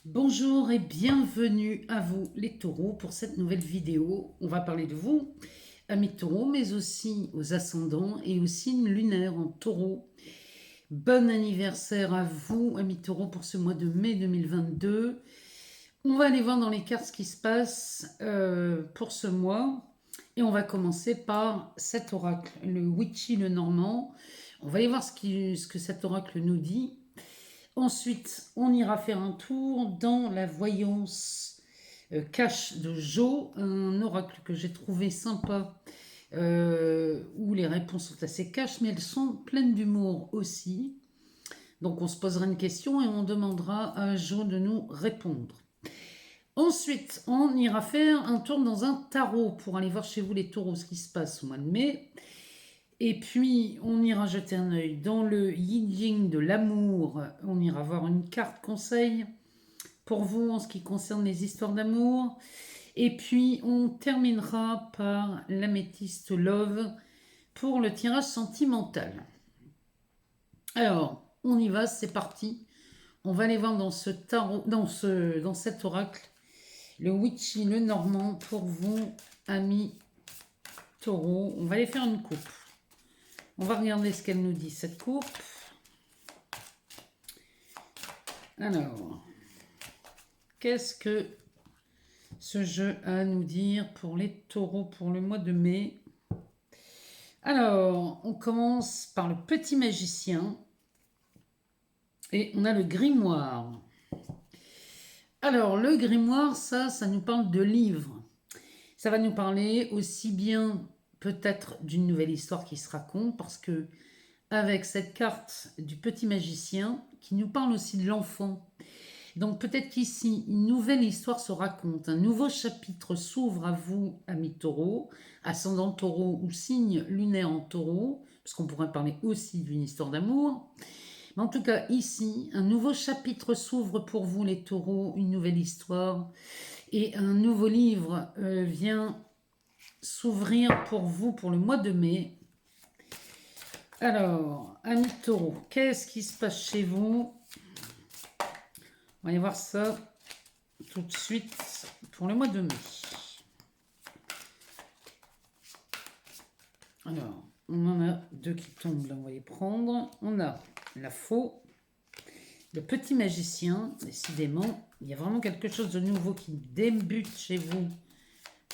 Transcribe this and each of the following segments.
Bonjour et bienvenue à vous les taureaux pour cette nouvelle vidéo. On va parler de vous, amis taureaux, mais aussi aux ascendants et aux signes lunaires en taureau. Bon anniversaire à vous, amis taureaux, pour ce mois de mai 2022. On va aller voir dans les cartes ce qui se passe pour ce mois. Et on va commencer par cet oracle, le Witchy le Normand. On va aller voir ce que cet oracle nous dit. Ensuite, on ira faire un tour dans la voyance cache de Jo, un oracle que j'ai trouvé sympa, où les réponses sont assez caches, mais elles sont pleines d'humour aussi. Donc on se posera une question et on demandera à Jo de nous répondre. Ensuite, on ira faire un tour dans un tarot pour aller voir chez vous les taureaux ce qui se passe au mois de mai. Et puis, on ira jeter un œil dans le yin de l'amour. On ira voir une carte conseil pour vous en ce qui concerne les histoires d'amour. Et puis, on terminera par l'améthyste love pour le tirage sentimental. Alors, on y va, c'est parti. On va aller voir dans ce tarot, dans cet oracle, le Witchy, le Normand, pour vous, amis taureaux. On va aller faire une coupe. On va regarder ce qu'elle nous dit, cette coupe. Alors, qu'est-ce que ce jeu a à nous dire pour les taureaux pour le mois de mai? Alors, on commence par le petit magicien. Et on a le grimoire. Alors, le grimoire, ça nous parle de livres. Ça va nous parler aussi bien peut-être d'une nouvelle histoire qui se raconte, parce que avec cette carte du petit magicien, qui nous parle aussi de l'enfant. Donc peut-être qu'ici, une nouvelle histoire se raconte, un nouveau chapitre s'ouvre à vous, amis taureaux, ascendant taureau ou signe lunaire en taureau, parce qu'on pourrait parler aussi d'une histoire d'amour. Mais en tout cas, ici, un nouveau chapitre s'ouvre pour vous, les taureaux, une nouvelle histoire. Et un nouveau livre vient s'ouvrir pour vous pour le mois de mai. Alors, amis taureaux, qu'est-ce qui se passe chez vous? On va aller voir ça tout de suite pour le mois de mai. Alors, on en a deux qui tombent, là on va les prendre. On a la faux, le petit magicien, décidément, il y a vraiment quelque chose de nouveau qui débute chez vous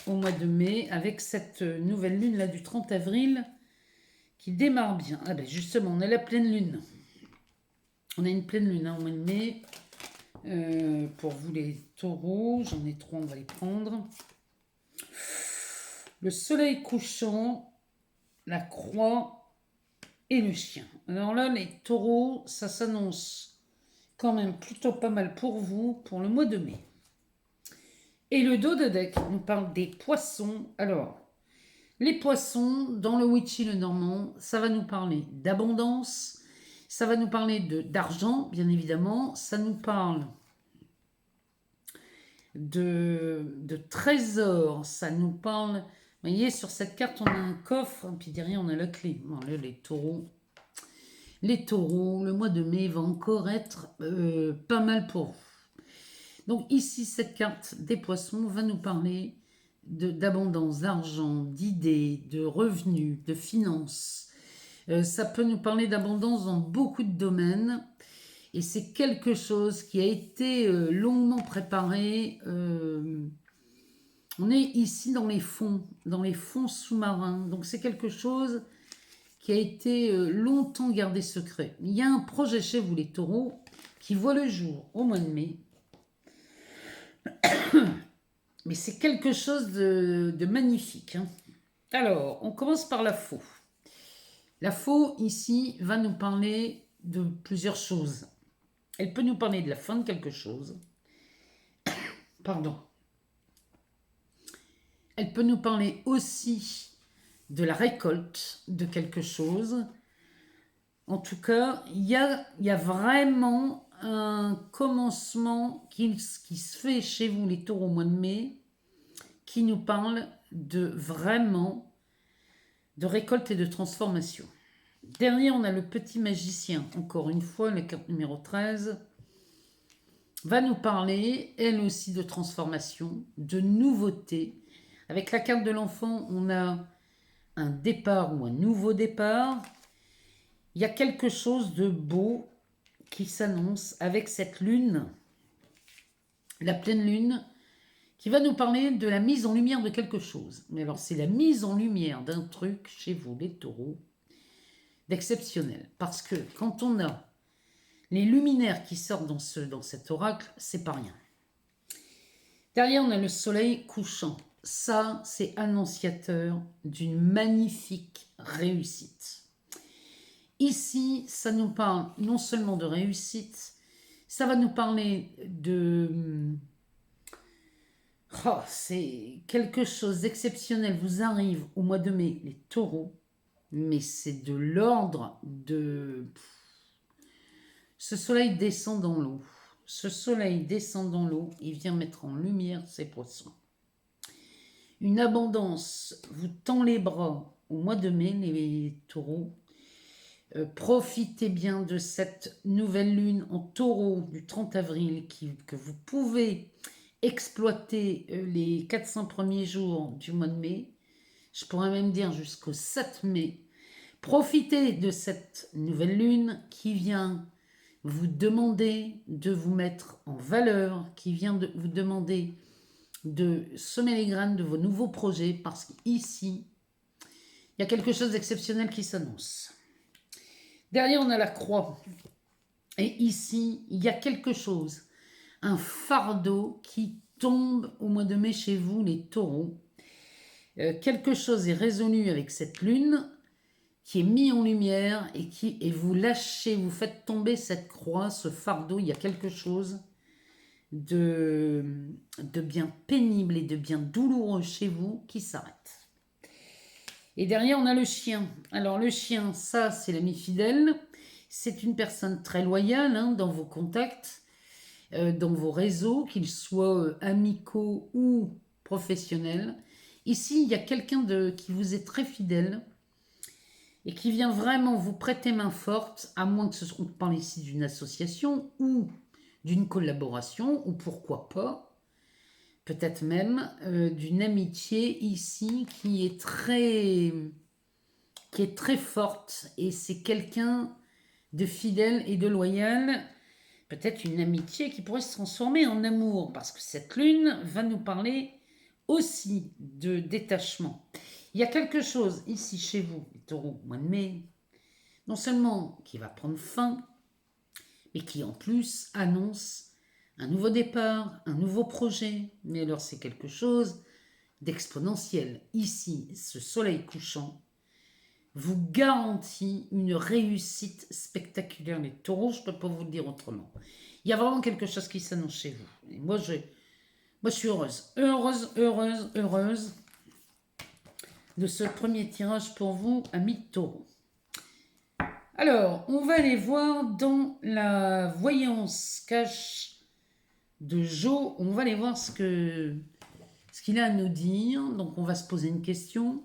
au mois de mai, avec cette nouvelle lune là du 30 avril qui démarre bien. Ah ben justement, on a la pleine lune. On a une pleine lune au mois de mai. Pour vous les taureaux, j'en ai trois, on va les prendre. Le soleil couchant, la croix et le chien. Alors là, les taureaux, ça s'annonce quand même plutôt pas mal pour vous pour le mois de mai. Et le dos de deck nous parle des poissons. Alors, les poissons, dans le Witchy le Normand, ça va nous parler d'abondance, ça va nous parler d'argent, bien évidemment, ça nous parle de trésors, ça nous parle... Vous voyez, sur cette carte, on a un coffre, et puis derrière, on a la clé. Bon, là, les taureaux, le mois de mai va encore être pas mal pour vous. Donc ici, cette carte des poissons va nous parler d'abondance, d'argent, d'idées, de revenus, de finances. Ça peut nous parler d'abondance dans beaucoup de domaines. Et c'est quelque chose qui a été longuement préparé. On est ici dans les fonds sous-marins. Donc c'est quelque chose qui a été longtemps gardé secret. Il y a un projet chez vous, les taureaux, qui voit le jour au mois de mai. Mais c'est quelque chose de magnifique. Hein. Alors, on commence par la faux. La faux, ici, va nous parler de plusieurs choses. Elle peut nous parler de la fin de quelque chose. Pardon. Elle peut nous parler aussi de la récolte de quelque chose. En tout cas, il y a vraiment un commencement qui se fait chez vous, les taureaux, au mois de mai, qui nous parle de vraiment de récolte et de transformation. Derrière, on a le petit magicien, encore une fois, la carte numéro 13. va nous parler, elle aussi, de transformation, de nouveauté. Avec la carte de l'enfant, on a un départ ou un nouveau départ. Il y a quelque chose de beau qui s'annonce avec cette lune, la pleine lune, qui va nous parler de la mise en lumière de quelque chose. Mais alors, c'est la mise en lumière d'un truc chez vous, les taureaux, d'exceptionnel. Parce que quand on a les luminaires qui sortent dans cet oracle, c'est pas rien. Derrière, on a le soleil couchant. Ça, c'est annonciateur d'une magnifique réussite. Ici, ça nous parle non seulement de réussite, ça va nous parler de... Oh, c'est quelque chose d'exceptionnel vous arrive au mois de mai, les taureaux, mais c'est de l'ordre de... Ce soleil descend dans l'eau. Ce soleil descend dans l'eau, il vient mettre en lumière ces poissons. Une abondance vous tend les bras au mois de mai, les taureaux. Profitez bien de cette nouvelle lune en taureau du 30 avril que vous pouvez exploiter les 400 premiers jours du mois de mai. Je pourrais même dire jusqu'au 7 mai. Profitez de cette nouvelle lune qui vient vous demander de vous mettre en valeur, qui vient de vous demander de semer les graines de vos nouveaux projets, parce qu'ici, il y a quelque chose d'exceptionnel qui s'annonce. Derrière, on a la croix. Et ici, il y a quelque chose, un fardeau qui tombe au mois de mai chez vous, les taureaux. Quelque chose est résolu avec cette lune qui est mis en lumière et vous lâchez, vous faites tomber cette croix, ce fardeau. Il y a quelque chose de bien pénible et de bien douloureux chez vous qui s'arrête. Et derrière, on a le chien. Alors le chien, ça, c'est l'ami fidèle. C'est une personne très loyale dans vos contacts, dans vos réseaux, qu'ils soient amicaux ou professionnels. Ici, il y a quelqu'un qui vous est très fidèle et qui vient vraiment vous prêter main forte, à moins que on parle ici d'une association ou d'une collaboration, ou pourquoi pas, peut-être même d'une amitié ici qui est très forte, et c'est quelqu'un de fidèle et de loyal, peut-être une amitié qui pourrait se transformer en amour, parce que cette lune va nous parler aussi de détachement. Il y a quelque chose ici chez vous, les taureaux, au mois de mai, non seulement qui va prendre fin, mais qui en plus annonce un nouveau départ, un nouveau projet. Mais alors c'est quelque chose d'exponentiel. Ici, ce soleil couchant vous garantit une réussite spectaculaire. Les taureaux, je ne peux pas vous le dire autrement. Il y a vraiment quelque chose qui s'annonce chez vous. Et moi, je suis heureuse de ce premier tirage pour vous, amis taureaux. Alors, on va aller voir dans la voyance cache de Jo. On va aller voir ce qu'il a à nous dire. Donc, on va se poser une question.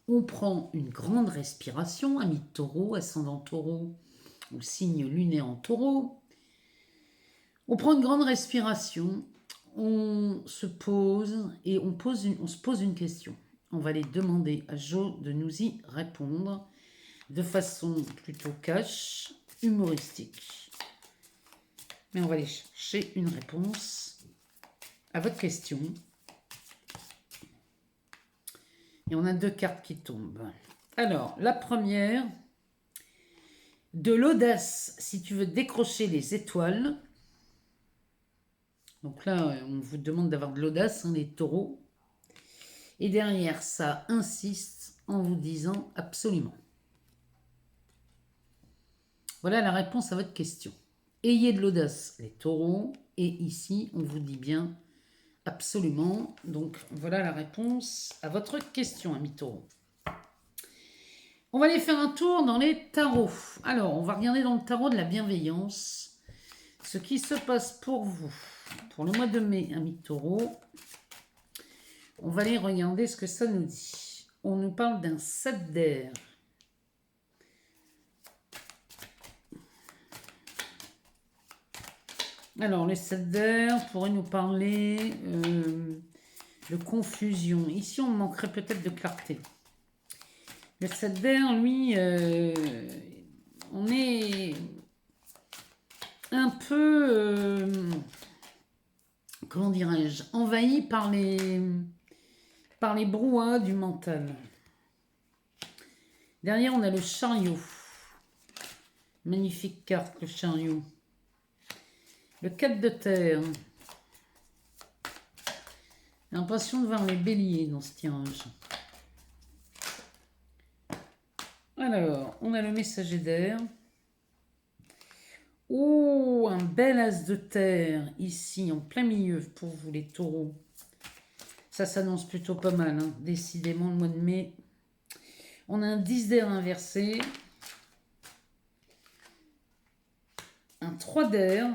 On prend une grande respiration, amis taureau, ascendant taureau ou signe lunaire en taureau. On prend une grande respiration. On se pose et on se pose une question. On va aller demander à Jo de nous y répondre de façon plutôt cash, humoristique. Mais on va aller chercher une réponse à votre question. Et on a 2 cartes qui tombent. Alors, la première, de l'audace, si tu veux décrocher les étoiles. Donc là, on vous demande d'avoir de l'audace, les taureaux. Et derrière, ça insiste en vous disant absolument. Voilà la réponse à votre question. Ayez de l'audace, les taureaux. Et ici, on vous dit bien absolument. Donc, voilà la réponse à votre question, amis taureaux. On va aller faire un tour dans les tarots. Alors, on va regarder dans le tarot de la bienveillance ce qui se passe pour vous. Pour le mois de mai, amis taureaux, on va aller regarder ce que ça nous dit. On nous parle d'un 7 d'air. Alors, le 7 d'air pourrait nous parler de confusion. Ici, on manquerait peut-être de clarté. Le 7 d'air, lui, on est un peu, comment dirais-je, envahi par les brouhahas du mental. Derrière, on a le chariot. Magnifique carte, le chariot. Le 4 de terre. J'ai l'impression de voir les béliers dans ce tirage. Alors, on a le messager d'air. Oh, un bel as de terre ici, en plein milieu pour vous les taureaux. Ça s'annonce plutôt pas mal, hein. Décidément, le mois de mai. On a un 10 d'air inversé. Un 3 d'air.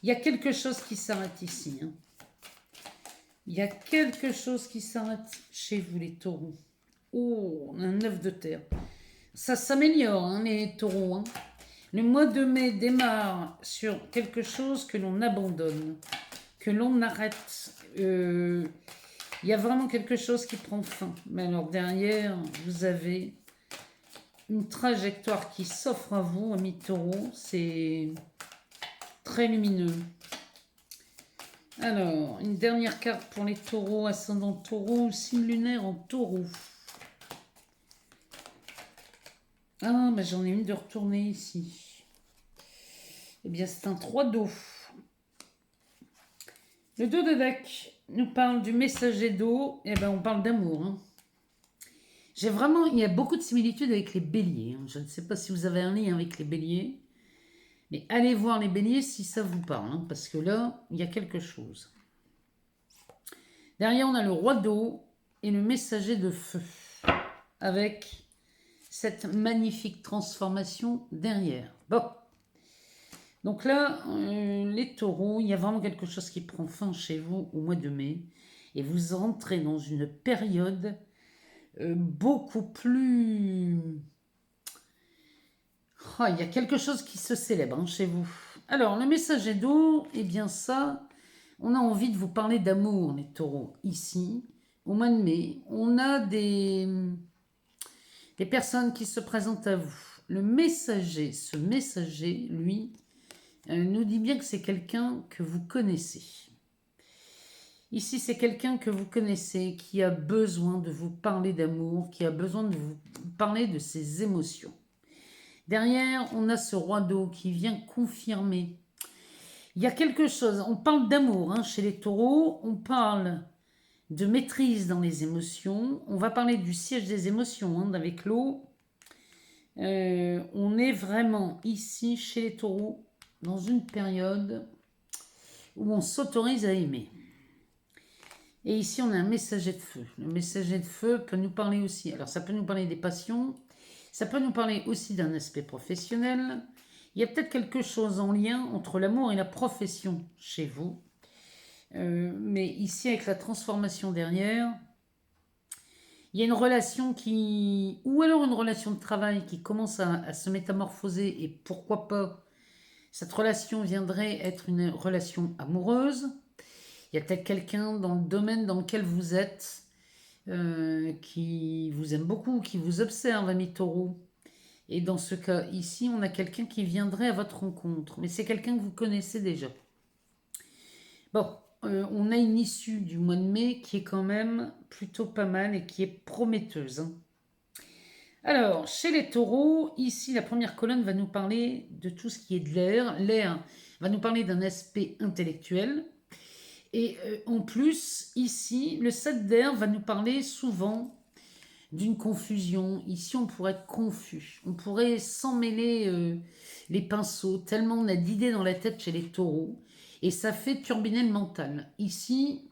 Il y a quelque chose qui s'arrête ici, hein. Il y a quelque chose qui s'arrête chez vous, les taureaux. Oh, on a un 9 de terre. Ça s'améliore, hein, les taureaux, hein. Le mois de mai démarre sur quelque chose que l'on abandonne, que l'on arrête. Il y a vraiment quelque chose qui prend fin. Mais alors derrière, vous avez une trajectoire qui s'offre à vous, amis taureaux. C'est très lumineux. Alors, une dernière carte pour les taureaux, ascendant taureau, signe lunaire en taureau. Ah, ben j'en ai une de retourner ici. Eh bien, c'est un 3 d'eau. Le 2 de deck nous parle du messager d'eau. Eh bien, on parle d'amour, hein. Il y a beaucoup de similitudes avec les béliers, hein. Je ne sais pas si vous avez un lien avec les béliers. Mais allez voir les béliers si ça vous parle, hein, parce que là, il y a quelque chose. Derrière, on a le roi d'eau et le messager de feu, avec cette magnifique transformation derrière. Bon, donc là, les taureaux, il y a vraiment quelque chose qui prend fin chez vous au mois de mai, et vous rentrez dans une période beaucoup plus... Oh, il y a quelque chose qui se célèbre, hein, chez vous. Alors, le messager d'eau, eh bien ça, on a envie de vous parler d'amour, les taureaux. Ici, au mois de mai, on a des personnes qui se présentent à vous. Le messager, ce messager, lui, nous dit bien que c'est quelqu'un que vous connaissez. Ici, c'est quelqu'un que vous connaissez, qui a besoin de vous parler d'amour, qui a besoin de vous parler de ses émotions. Derrière, on a ce roi d'eau qui vient confirmer. Il y a quelque chose, on parle d'amour, hein, chez les taureaux, on parle de maîtrise dans les émotions, on va parler du siège des émotions, hein, avec l'eau. On est vraiment ici, chez les taureaux, dans une période où on s'autorise à aimer. Et ici, on a un messager de feu. Le messager de feu peut nous parler aussi. Alors, ça peut nous parler des passions. Ça peut nous parler aussi d'un aspect professionnel. Il y a peut-être quelque chose en lien entre l'amour et la profession chez vous. Mais ici, avec la transformation derrière, il y a une relation qui... Ou alors une relation de travail qui commence à se métamorphoser. Et pourquoi pas, cette relation viendrait être une relation amoureuse. Il y a peut-être quelqu'un dans le domaine dans lequel vous êtes qui vous aime beaucoup, qui vous observe, ami taureau. Et dans ce cas ici, on a quelqu'un qui viendrait à votre rencontre. Mais c'est quelqu'un que vous connaissez déjà. Bon, on a une issue du mois de mai qui est quand même plutôt pas mal et qui est prometteuse, hein. Alors, chez les taureaux, ici, la première colonne va nous parler de tout ce qui est de l'air. L'air va nous parler d'un aspect intellectuel. Et en plus, ici, le 7 d'air va nous parler souvent d'une confusion. Ici, on pourrait être confus. On pourrait s'en mêler les pinceaux, tellement on a d'idées dans la tête chez les taureaux. Et ça fait turbiner le mental. Ici,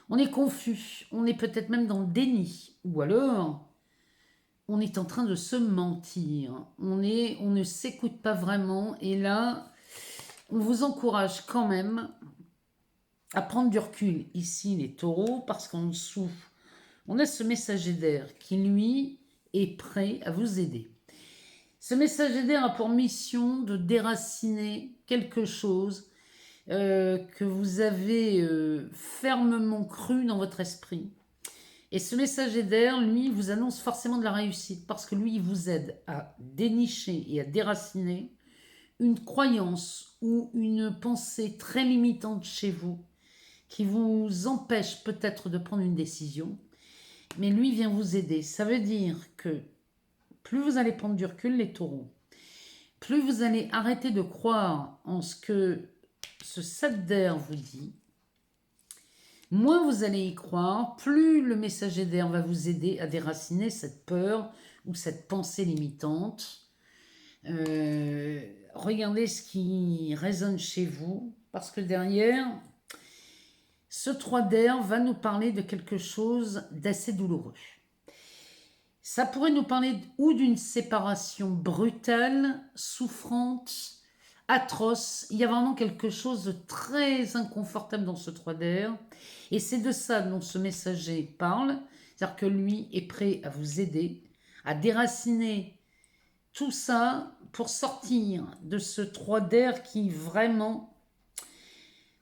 on est confus. On est peut-être même dans le déni. Ou alors, on est en train de se mentir. On ne s'écoute pas vraiment. Et là, on vous encourage quand même à prendre du recul ici, les taureaux, parce qu'en dessous, on a ce messager d'air qui, lui, est prêt à vous aider. Ce messager d'air a pour mission de déraciner quelque chose que vous avez fermement cru dans votre esprit. Et ce messager d'air, lui, vous annonce forcément de la réussite parce que lui, il vous aide à dénicher et à déraciner une croyance ou une pensée très limitante chez vous qui vous empêche peut-être de prendre une décision, mais lui vient vous aider. Ça veut dire que plus vous allez prendre du recul, les taureaux, plus vous allez arrêter de croire en ce que ce 7 d'air vous dit, moins vous allez y croire, plus le messager d'air va vous aider à déraciner cette peur ou cette pensée limitante. Regardez ce qui résonne chez vous, parce que derrière, ce 3 d'air va nous parler de quelque chose d'assez douloureux. Ça pourrait nous parler ou d'une séparation brutale, souffrante, atroce. Il y a vraiment quelque chose de très inconfortable dans ce 3 d'air. Et c'est de ça dont ce messager parle. C'est-à-dire que lui est prêt à vous aider, à déraciner tout ça pour sortir de ce 3 d'air qui vraiment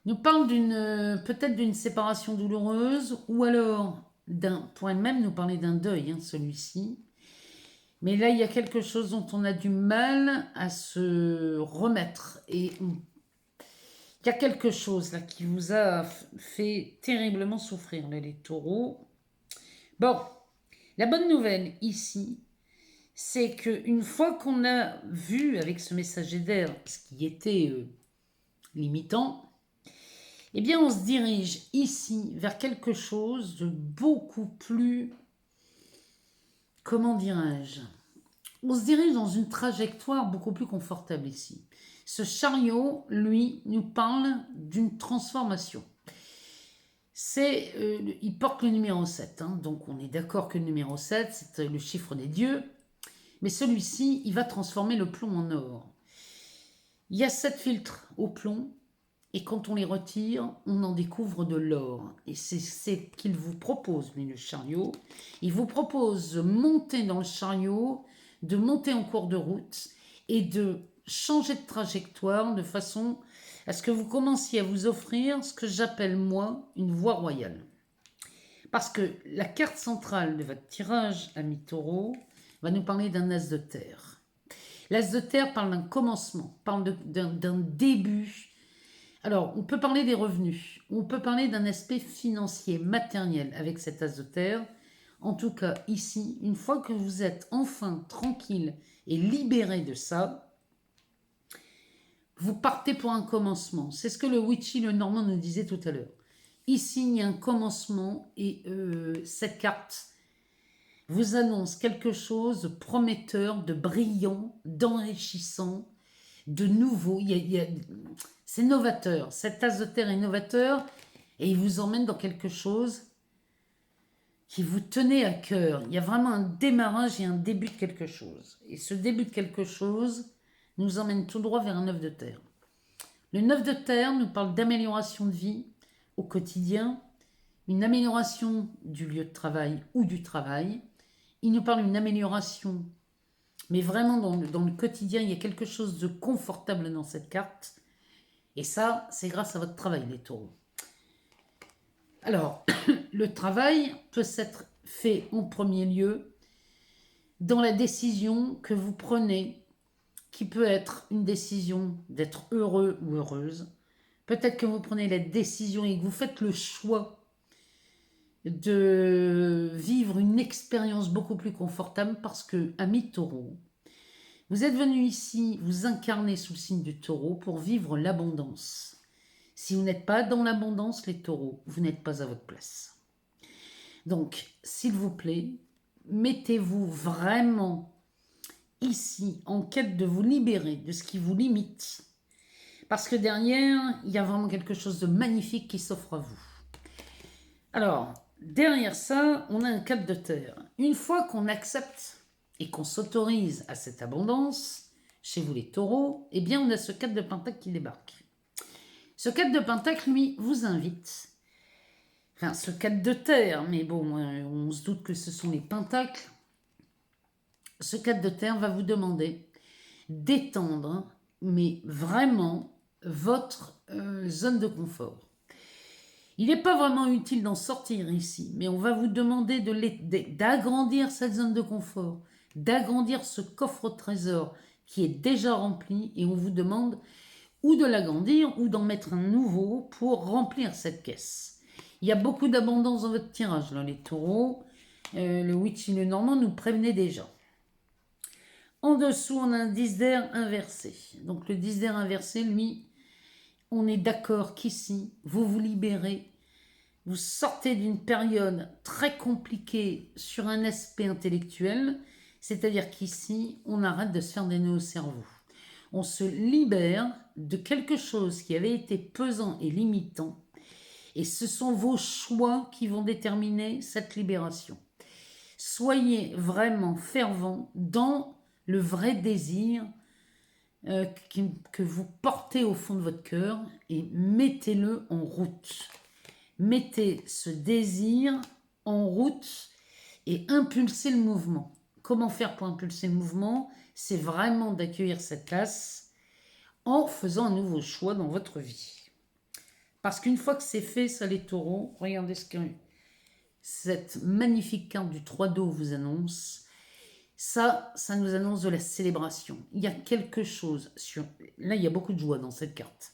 nous parle peut-être d'une séparation douloureuse, ou alors pourrait même nous parler d'un deuil, celui-ci. Mais là, il y a quelque chose dont on a du mal à se remettre. Et il y a quelque chose là qui vous a fait terriblement souffrir, là, les taureaux. Bon, la bonne nouvelle ici, c'est qu'une fois qu'on a vu avec ce messager d'air ce qui était limitant, eh bien on se dirige ici vers quelque chose de beaucoup plus, comment dirais-je, on se dirige dans une trajectoire beaucoup plus confortable ici. Ce chariot, lui, nous parle d'une transformation. Il porte le numéro 7, donc on est d'accord que le numéro 7, c'est le chiffre des dieux, mais celui-ci, il va transformer le plomb en or. Il y a 7 filtres au plomb, et quand on les retire, on en découvre de l'or. Et c'est ce qu'il vous propose, lui, le chariot. Il vous propose de monter dans le chariot, de monter en cours de route et de changer de trajectoire de façon à ce que vous commenciez à vous offrir ce que j'appelle, moi, une voie royale. Parce que la carte centrale de votre tirage, ami taureau, va nous parler d'un as de terre. L'as de terre parle d'un commencement, parle d'un début. Alors, on peut parler des revenus, on peut parler d'un aspect financier, matériel avec cet as de terre. En tout cas, ici, une fois que vous êtes enfin tranquille et libéré de ça, vous partez pour un commencement. C'est ce que le Witchy, le Normand, nous disait tout à l'heure. Ici, il y a un commencement et cette carte vous annonce quelque chose de prometteur, de brillant, d'enrichissant, de nouveau. C'est novateur. Cet as de terre est novateur et il vous emmène dans quelque chose qui vous tenait à cœur. Il y a vraiment un démarrage et un début de quelque chose. Et ce début de quelque chose nous emmène tout droit vers un œuf de terre. Le 9 de terre nous parle d'amélioration de vie au quotidien, une amélioration du lieu de travail ou du travail. Il nous parle d'une amélioration, mais vraiment dans le quotidien, il y a quelque chose de confortable dans cette carte. Et ça, c'est grâce à votre travail, les taureaux. Alors, le travail peut s'être fait en premier lieu dans la décision que vous prenez, qui peut être une décision d'être heureux ou heureuse. Peut-être que vous prenez la décision et que vous faites le choix de vivre une expérience beaucoup plus confortable parce que, ami taureau, vous êtes venu ici, vous incarnez sous le signe du taureau pour vivre l'abondance. Si vous n'êtes pas dans l'abondance, les taureaux, vous n'êtes pas à votre place. Donc, s'il vous plaît, mettez-vous vraiment ici en quête de vous libérer de ce qui vous limite. Parce que derrière, il y a vraiment quelque chose de magnifique qui s'offre à vous. Alors, derrière ça, on a un 4 de terre. Une fois qu'on accepte et qu'on s'autorise à cette abondance, chez vous les taureaux, eh bien on a ce 4 de pentacle qui débarque. Ce 4 de pentacle, lui, vous invite, enfin ce 4 de terre, mais bon, on se doute que ce sont les pentacles. Ce 4 de terre va vous demander d'étendre, hein, mais vraiment, votre zone de confort. Il n'est pas vraiment utile d'en sortir ici, mais on va vous demander d'agrandir cette zone de confort, d'agrandir ce coffre au trésor qui est déjà rempli, et on vous demande ou de l'agrandir ou d'en mettre un nouveau pour remplir cette caisse. Il y a beaucoup d'abondance dans votre tirage, là, les taureaux. Le witch et le normand nous prévenaient déjà. En dessous, on a un 10 d'air inversé. Donc le 10 d'air inversé, lui, on est d'accord qu'ici, vous vous libérez. Vous sortez d'une période très compliquée sur un aspect intellectuel, c'est-à-dire qu'ici, on arrête de se faire des nœuds au cerveau. On se libère de quelque chose qui avait été pesant et limitant, et ce sont vos choix qui vont déterminer cette libération. Soyez vraiment fervent dans le vrai désir que vous portez au fond de votre cœur et mettez-le en route. Mettez ce désir en route et impulsez le mouvement. Comment faire pour impulser le mouvement? C'est vraiment d'accueillir cette tasse en faisant un nouveau choix dans votre vie. Parce qu'une fois que c'est fait, ça les taureaux, regardez ce que cette magnifique carte du 3 d'eau vous annonce. Ça nous annonce de la célébration. Il y a quelque chose sur... Là, il y a beaucoup de joie dans cette carte.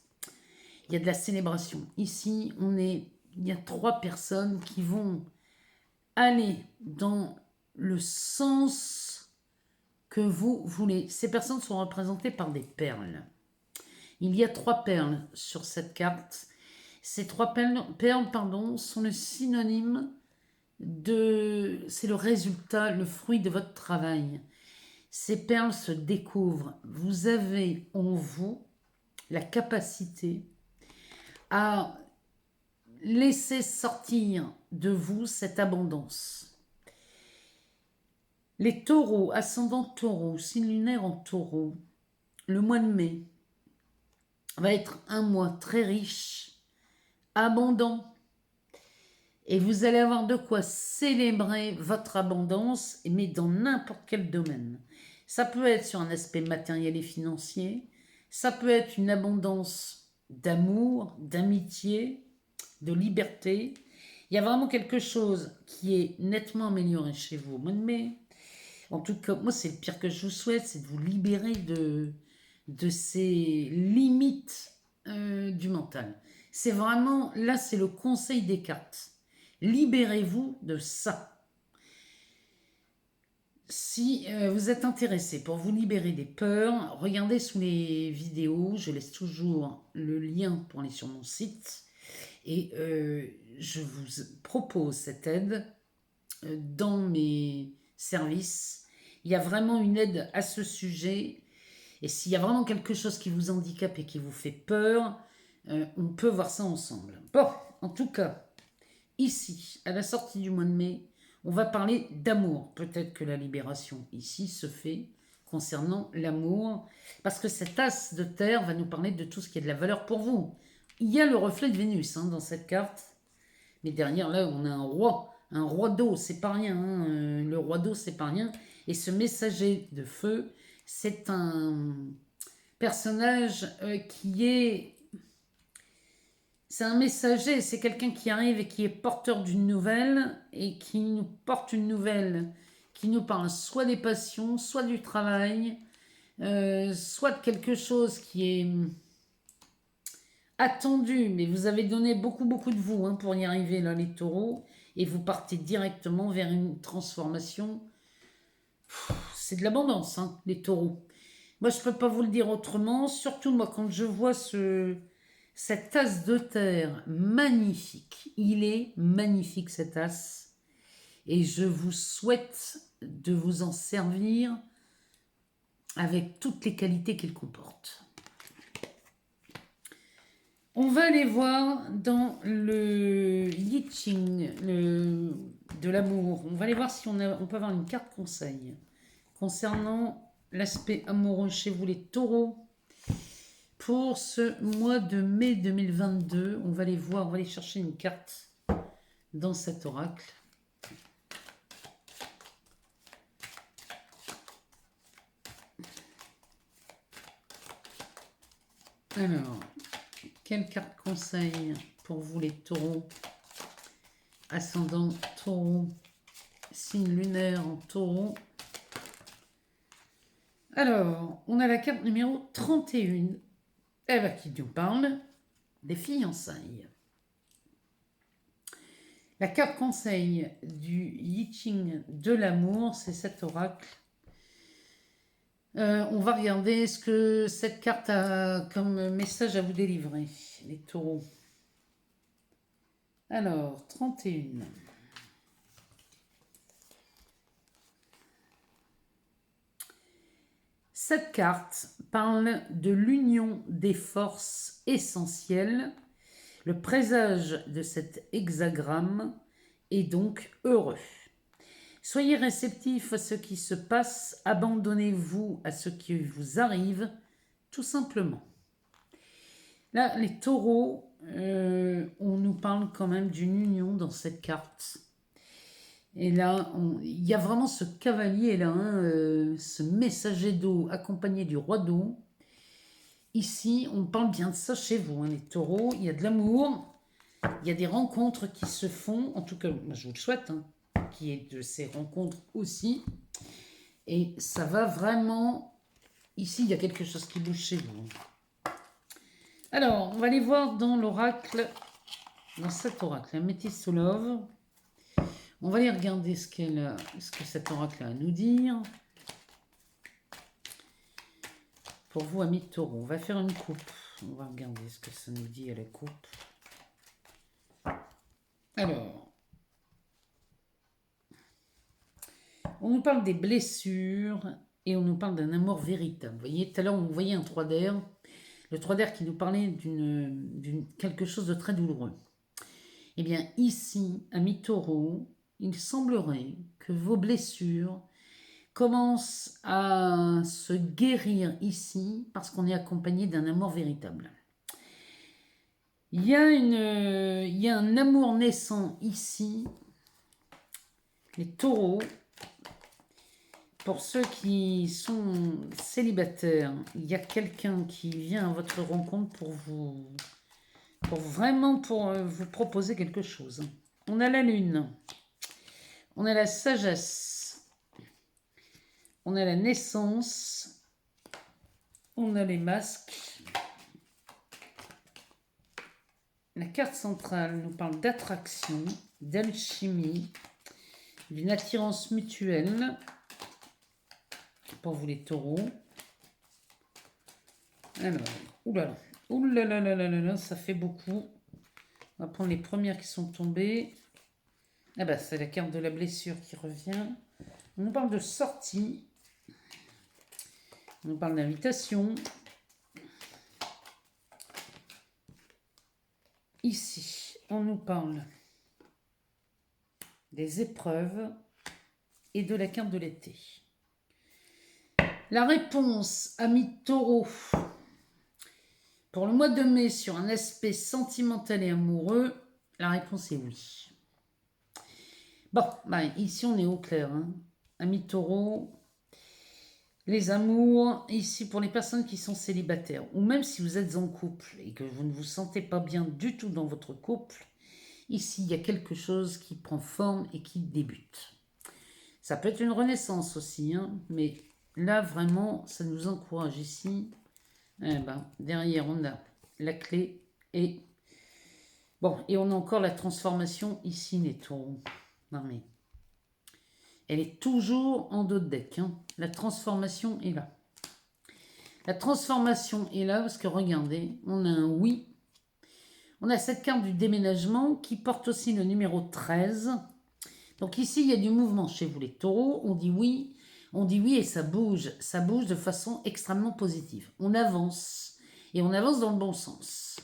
Il y a de la célébration. Ici, il y a 3 personnes qui vont aller dans le sens que vous voulez. Ces personnes sont représentées par des perles. Il y a 3 perles sur cette carte. Ces 3 perles, sont le synonyme de... C'est le résultat, le fruit de votre travail. Ces perles se découvrent. Vous avez en vous la capacité à laisser sortir de vous cette abondance. Les taureaux, ascendant taureau, signe lunaire en taureau, le mois de mai va être un mois très riche, abondant, et vous allez avoir de quoi célébrer votre abondance, mais dans n'importe quel domaine. Ça peut être sur un aspect matériel et financier, ça peut être une abondance d'amour, d'amitié, de liberté. Il y a vraiment quelque chose qui est nettement amélioré chez vous au mois de mai. En tout cas, moi, c'est le pire que je vous souhaite, c'est de vous libérer de ces limites du mental. C'est vraiment, là, c'est le conseil des cartes. Libérez-vous de ça. Si vous êtes intéressé pour vous libérer des peurs, regardez sous les vidéos, je laisse toujours le lien pour aller sur mon site. Et je vous propose cette aide dans mes services. Il y a vraiment une aide à ce sujet. Et s'il y a vraiment quelque chose qui vous handicape et qui vous fait peur, on peut voir ça ensemble. Bon, en tout cas, ici, à la sortie du mois de mai, on va parler d'amour. Peut-être que la libération ici se fait concernant l'amour. Parce que cette as de terre va nous parler de tout ce qui est de la valeur pour vous. Il y a le reflet de Vénus dans cette carte. Mais derrière, là, on a un roi d'eau, c'est pas rien. Le roi d'eau, c'est pas rien. Et ce messager de feu, c'est un personnage qui est... C'est un messager, c'est quelqu'un qui arrive et qui est porteur d'une nouvelle et qui nous porte une nouvelle qui nous parle soit des passions, soit du travail, soit de quelque chose qui est attendu, mais vous avez donné beaucoup de vous pour y arriver là les taureaux, et vous partez directement vers une transformation. C'est de l'abondance les taureaux. Moi je peux pas vous le dire autrement, surtout moi quand je vois cette as de terre magnifique, il est magnifique cet as, et je vous souhaite de vous en servir avec toutes les qualités qu'il comporte. On va aller voir dans le I Ching de l'amour. On va aller voir si on peut avoir une carte conseil concernant l'aspect amoureux chez vous les taureaux. Pour ce mois de mai 2022, on va aller voir, on va aller chercher une carte dans cet oracle. Alors, quelle carte conseil pour vous les taureaux? Ascendant taureau, signe lunaire en taureau. Alors, on a la carte numéro 31. Elle va qui nous parle des fiançailles. La carte conseil du I Ching de l'amour, c'est cet oracle. On va regarder ce que cette carte a comme message à vous délivrer, les taureaux. Alors, 31. Cette carte parle de l'union des forces essentielles. Le présage de cet hexagramme est donc heureux. Soyez réceptifs à ce qui se passe, abandonnez-vous à ce qui vous arrive, tout simplement. Là, les taureaux, on nous parle quand même d'une union dans cette carte. Et là, il y a vraiment ce cavalier-là, ce messager d'eau accompagné du roi d'eau. Ici, on parle bien de ça chez vous, les taureaux. Il y a de l'amour, il y a des rencontres qui se font. En tout cas, je vous le souhaite, qu'il y ait de ces rencontres aussi. Et ça va vraiment... Ici, il y a quelque chose qui bouge chez vous. Alors, on va aller voir dans l'oracle, dans cet oracle, la Métis Love. On va aller regarder ce que cet oracle a à nous dire. Pour vous, amis de taureau, on va faire une coupe. On va regarder ce que ça nous dit à la coupe. Alors, on nous parle des blessures et on nous parle d'un amour véritable. Vous voyez, tout à l'heure, on voyait un 3 d'air. Le 3 d'air qui nous parlait d'une quelque chose de très douloureux. Eh bien, ici, amis taureau, il semblerait que vos blessures commencent à se guérir ici parce qu'on est accompagné d'un amour véritable. Il y a un amour naissant ici, les taureaux. Pour ceux qui sont célibataires, il y a quelqu'un qui vient à votre rencontre pour vous proposer quelque chose. On a la lune, on a la sagesse, on a la naissance, on a les masques. La carte centrale nous parle d'attraction, d'alchimie, d'une attirance mutuelle pour vous les taureaux. Alors, oulala, ça fait beaucoup. On va prendre les premières qui sont tombées. Ah bah, c'est la carte de la blessure qui revient. On nous parle de sortie. On nous parle d'invitation. Ici, on nous parle des épreuves et de la carte de l'été. La réponse, amis taureaux, pour le mois de mai sur un aspect sentimental et amoureux, la réponse est oui. Bon, ici on est au clair. Amis taureaux, les amours, ici pour les personnes qui sont célibataires, ou même si vous êtes en couple et que vous ne vous sentez pas bien du tout dans votre couple, ici il y a quelque chose qui prend forme et qui débute. Ça peut être une renaissance aussi, mais là vraiment ça nous encourage ici. Derrière on a la clé et bon, et on a encore la transformation ici, les taureaux. Non mais elle est toujours en dos de deck. La transformation est là. La transformation est là parce que regardez, on a un oui. On a cette carte du déménagement qui porte aussi le numéro 13. Donc ici, il y a du mouvement chez vous les taureaux. On dit oui et ça bouge de façon extrêmement positive. On avance et on avance dans le bon sens.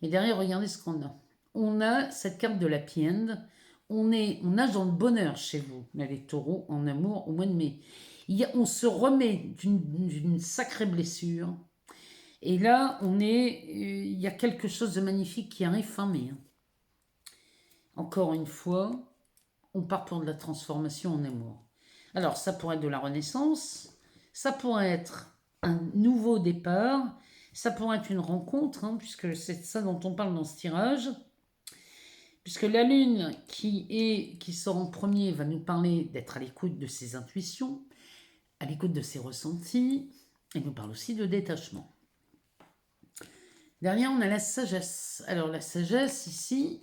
Et derrière, regardez ce qu'on a. On a cette carte de l'happy end. On nage dans le bonheur chez vous, les taureaux, en amour au mois de mai. On se remet d'une sacrée blessure. Et là, il y a quelque chose de magnifique qui arrive fin mai. Encore une fois, on part pour de la transformation en amour. Alors, ça pourrait être de la renaissance, ça pourrait être un nouveau départ, Ça pourrait être une rencontre, hein, puisque c'est de ça dont on parle dans ce tirage. Puisque la lune qui sort en premier va nous parler d'être à l'écoute de ses intuitions, à l'écoute de ses ressentis, et nous parle aussi de détachement. Derrière, on a la sagesse. Alors la sagesse ici,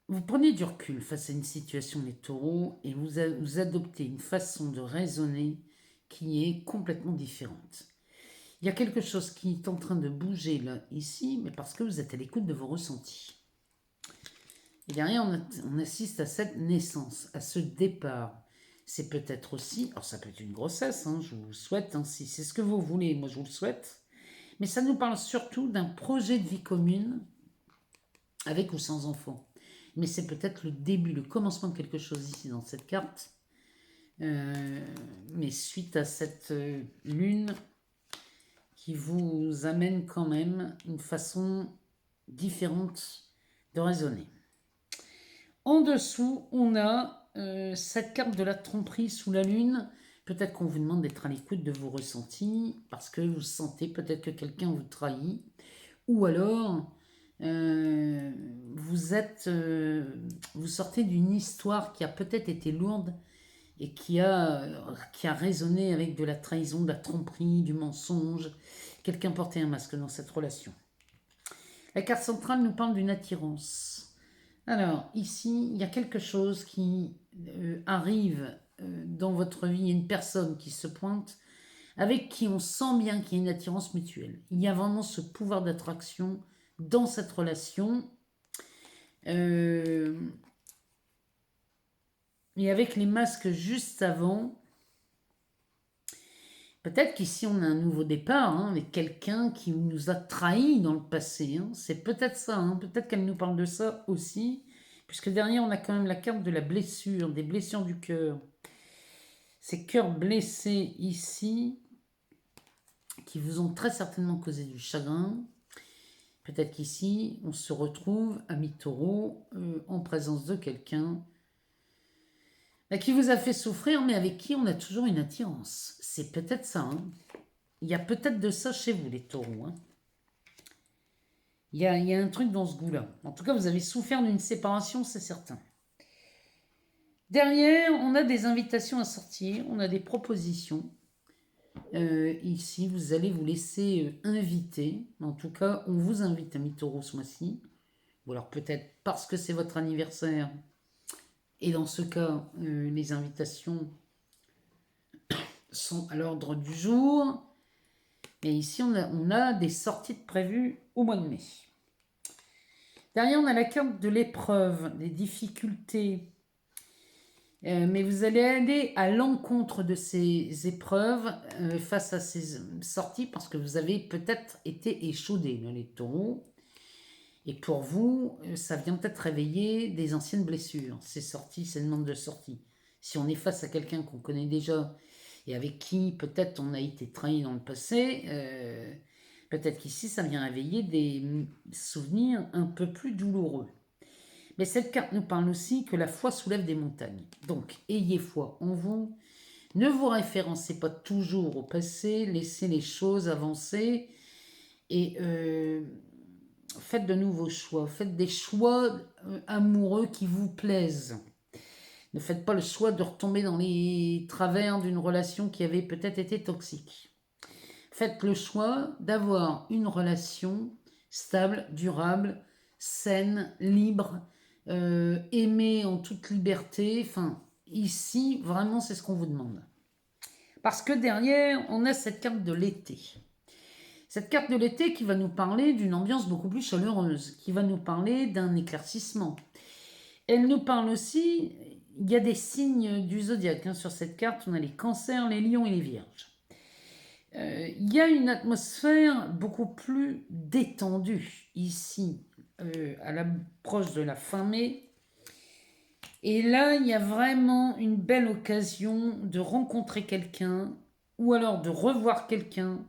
vous prenez du recul face à une situation, les taureaux, et vous adoptez une façon de raisonner qui est complètement différente. Il y a quelque chose qui est en train de bouger là, ici, mais parce que vous êtes à l'écoute de vos ressentis. Et derrière, on assiste à cette naissance, à ce départ. C'est peut-être aussi, alors ça peut être une grossesse, hein, je vous le souhaite, hein, si c'est ce que vous voulez, moi je vous le souhaite, mais ça nous parle surtout d'un projet de vie commune, avec ou sans enfant. Mais c'est peut-être le début, le commencement de quelque chose ici dans cette carte. Mais suite à cette lune qui vous amène quand même une façon différente de raisonner. En dessous, on a cette carte de la tromperie sous la lune. Peut-être qu'on vous demande d'être à l'écoute de vos ressentis parce que vous sentez peut-être que quelqu'un vous trahit. Ou alors, vous sortez d'une histoire qui a peut-être été lourde et qui a résonné avec de la trahison, de la tromperie, du mensonge. Quelqu'un portait un masque dans cette relation. La carte centrale nous parle d'une attirance. Alors, ici, il y a quelque chose qui arrive dans votre vie, une personne qui se pointe, avec qui on sent bien qu'il y a une attirance mutuelle. Il y a vraiment ce pouvoir d'attraction dans cette relation. Et avec les masques juste avant, peut-être qu'ici on a un nouveau départ, hein, avec quelqu'un qui nous a trahis dans le passé. Hein. C'est peut-être ça, hein. Peut-être qu'elle nous parle de ça aussi, puisque derrière on a quand même la carte de la blessure, des blessures du cœur. Ces cœurs blessés ici, qui vous ont très certainement causé du chagrin. Peut-être qu'ici, on se retrouve, ami taureau, en présence de quelqu'un qui vous a fait souffrir, mais avec qui on a toujours une attirance. C'est peut-être ça. Hein. Il y a peut-être de ça chez vous, les taureaux. Hein. Il y a un truc dans ce goût-là. En tout cas, vous avez souffert d'une séparation, c'est certain. Derrière, on a des invitations à sortir, on a des propositions. Ici, vous allez vous laisser inviter. En tout cas, on vous invite à mi-taureau ce mois-ci. Ou alors peut-être parce que c'est votre anniversaire. Et dans ce cas, les invitations sont à l'ordre du jour. Et ici, on a des sorties de prévues au mois de mai. Derrière, on a la carte de l'épreuve, des difficultés. Mais vous allez aller à l'encontre de ces épreuves face à ces sorties parce que vous avez peut-être été échaudé, les taureaux. Et pour vous, ça vient peut-être réveiller des anciennes blessures. Ces sorties, ces demandes de sortie. Si on est face à quelqu'un qu'on connaît déjà et avec qui peut-être on a été trahi dans le passé, peut-être qu'ici, ça vient réveiller des souvenirs un peu plus douloureux. Mais cette carte nous parle aussi que la foi soulève des montagnes. Donc, ayez foi en vous. Ne vous référencez pas toujours au passé. Laissez les choses avancer. Et faites de nouveaux choix. Faites des choix amoureux qui vous plaisent. Ne faites pas le choix de retomber dans les travers d'une relation qui avait peut-être été toxique. Faites le choix d'avoir une relation stable, durable, saine, libre, aimée en toute liberté. Enfin, ici, vraiment, c'est ce qu'on vous demande. Parce que derrière, on a cette carte de l'été. Cette carte de l'été qui va nous parler d'une ambiance beaucoup plus chaleureuse, qui va nous parler d'un éclaircissement. Elle nous parle aussi, il y a des signes du zodiaque. Hein, sur cette carte, on a les cancers, les lions et les vierges. Il y a une atmosphère beaucoup plus détendue ici, à l'approche de la fin mai. Et là, il y a vraiment une belle occasion de rencontrer quelqu'un ou alors de revoir quelqu'un.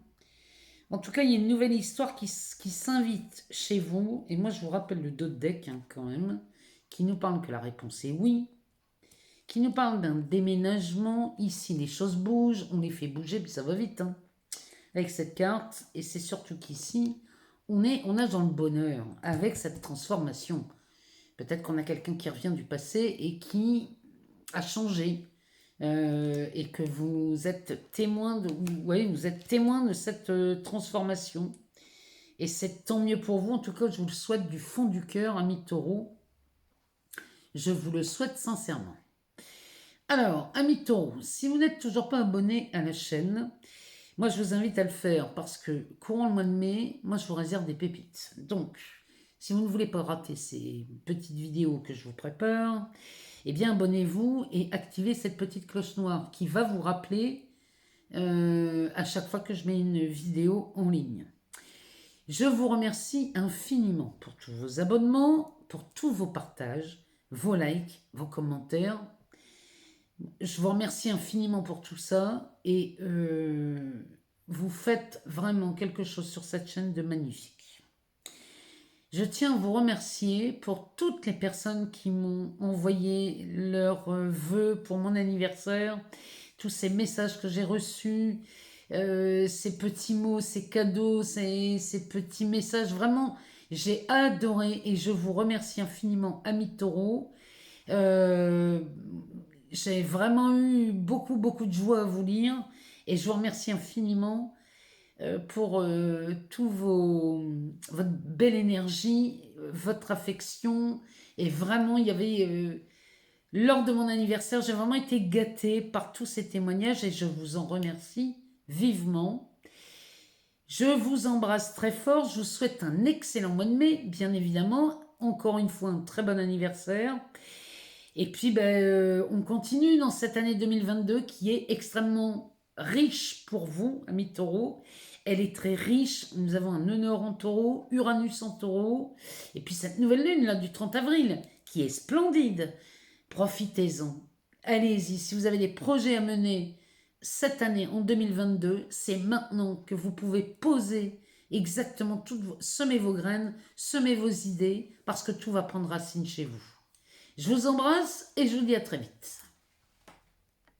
En tout cas, il y a une nouvelle histoire qui s'invite chez vous. Et moi, je vous rappelle le dos de deck hein, quand même, qui nous parle que la réponse est oui, qui nous parle d'un déménagement. Ici, les choses bougent, on les fait bouger, puis ça va vite, hein, avec cette carte. Et c'est surtout qu'ici, on est dans le bonheur avec cette transformation. Peut-être qu'on a quelqu'un qui revient du passé et qui a changé. Et que vous êtes témoin vous êtes témoin de cette transformation. Et c'est tant mieux pour vous. En tout cas, je vous le souhaite du fond du cœur, amis taureaux. Je vous le souhaite sincèrement. Alors, amis taureaux, si vous n'êtes toujours pas abonné à la chaîne, moi je vous invite à le faire parce que courant le mois de mai, moi je vous réserve des pépites. Donc, si vous ne voulez pas rater ces petites vidéos que je vous prépare, eh bien abonnez-vous et activez cette petite cloche noire qui va vous rappeler à chaque fois que je mets une vidéo en ligne. Je vous remercie infiniment pour tous vos abonnements, pour tous vos partages, vos likes, vos commentaires. Je vous remercie infiniment pour tout ça et vous faites vraiment quelque chose sur cette chaîne de magnifique. Je tiens à vous remercier pour toutes les personnes qui m'ont envoyé leurs vœux pour mon anniversaire, tous ces messages que j'ai reçus, ces petits mots, ces cadeaux, ces petits messages. Vraiment, j'ai adoré et je vous remercie infiniment, amis taureaux. J'ai vraiment eu beaucoup de joie à vous lire et je vous remercie infiniment pour votre belle énergie, votre affection. Et vraiment, il y avait, lors de mon anniversaire, j'ai vraiment été gâtée par tous ces témoignages et je vous en remercie vivement. Je vous embrasse très fort, je vous souhaite un excellent mois de mai, bien évidemment. Encore une fois, un très bon anniversaire. Et puis, on continue dans cette année 2022 qui est extrêmement riche pour vous, amis taureaux. Elle est très riche. Nous avons un nœud nord en taureau, Uranus en taureau. Et puis cette nouvelle lune là du 30 avril qui est splendide. Profitez-en. Allez-y. Si vous avez des projets à mener cette année en 2022, c'est maintenant que vous pouvez poser exactement semer vos graines, semer vos idées parce que tout va prendre racine chez vous. Je vous embrasse et je vous dis à très vite.